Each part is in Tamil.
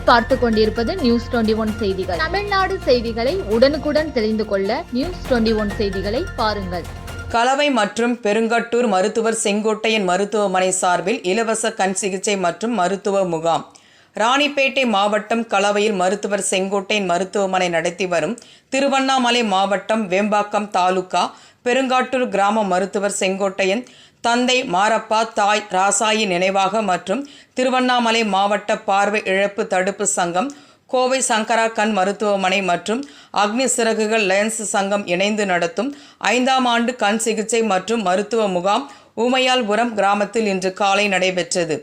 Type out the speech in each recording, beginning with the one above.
நீங்கள் பார்த்து கொண்டிருப்பது நியூஸ் 21 செய்திகள். தமிழ்நாடு செய்திகளை உடனுக்குடன் தெரிந்து கொள்ள நியூஸ் 21 செய்திகளை பாருங்கள். கலவை மற்றும் பெருங்கட்டூர் மருத்துவர் செங்கோட்டையன் மருத்துவமனை சார்பில் இலவச கண் சிகிச்சை மற்றும் மருத்துவ முகாம். ராணிப்பேட்டை மாவட்டம் கலவையில் மருத்துவர் செங்கோட்டையன் மருத்துவமனை நடத்தி வரும் திருவண்ணாமலை மாவட்டம் வேம்பாக்கம் தாலுகா பெருங்காட்டூர் கிராம மருத்துவர் செங்கோட்டையன் தந்தை மாரப்பா தாய் ராசாயி நினைவாக மற்றும் திருவண்ணாமலை மாவட்ட பார்வை இழப்பு தடுப்பு சங்கம், கோவை சங்கரா கண் மருத்துவமனை மற்றும் அக்னி சிறகுகள் லயன்ஸ் சங்கம் இணைந்து நடத்தும் 5ஆம் ஆண்டு கண் சிகிச்சை மற்றும் மருத்துவ முகாம் ஊமையால்புரம் கிராமத்தில் இன்று காலை நடைபெற்றது.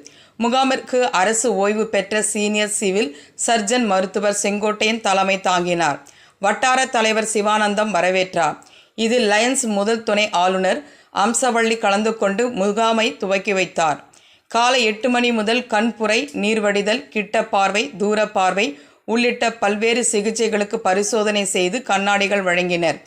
முகாமிற்கு அரசு ஓய்வு பெற்ற சீனியர் சிவில் சர்ஜன் மருத்துவர் செங்கோட்டையன் தலைமை தாங்கினார். வட்டார தலைவர் சிவானந்தம் வரவேற்றார். இதில் லயன்ஸ் முதல் துணை ஆளுநர் அம்சவள்ளி கலந்து கொண்டு முகாமை துவக்கி வைத்தார். காலை 8 மணி முதல் கண்புரை, நீர்வடிதல், கிட்ட பார்வை, தூர பார்வை உள்ளிட்ட பல்வேறு சிகிச்சைகளுக்கு பரிசோதனை செய்து கண்ணாடிகள் வழங்கினர்.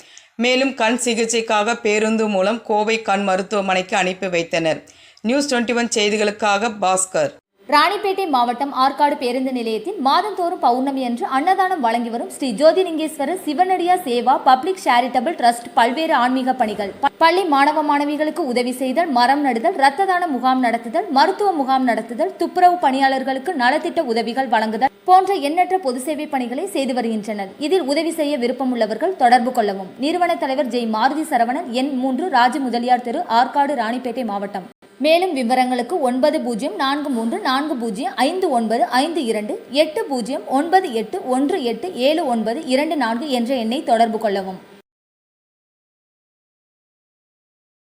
மேலும் கண் சிகிச்சைக்காக பேருந்து மூலம் கோவை கண் மருத்துவமனைக்கு அனுப்பி வைத்தனர். நியூஸ் 21 செய்திகளுக்காக பாஸ்கர். ராணிப்பேட்டை மாவட்டம் ஆற்காடு பேருந்து நிலையத்தில் மாதந்தோறும் பௌர்ணமி அன்று அன்னதானம் வழங்கி வரும் Sri Jothilingeswarar சிவனடியா Seva public charitable trust பல்வேறு ஆன்மீக பணிகள், பள்ளி மாணவ மாணவிகளுக்கு உதவி செய்தல், மரம் நடுதல், இரத்த தான முகாம் நடத்துதல், மருத்துவ முகாம் நடத்துதல், துப்புரவு பணியாளர்களுக்கு நலத்திட்ட உதவிகள் வழங்குதல் போன்ற எண்ணற்ற பொது சேவை பணிகளை செய்து வருகின்றனர். இதில் உதவி செய்ய விருப்பமுள்ளவர்கள் தொடர்பு கொள்ளவும். நிறுவன தலைவர் ஜெய் மாருதி சரவணன், எண் 3, ராஜ முதலியார் தெரு, ஆற்காடு, ராணிப்பேட்டை மாவட்டம். மேலும் விவரங்களுக்கு 9040405952 809818187924 என்ற எண்ணை தொடர்பு கொள்ளவும்.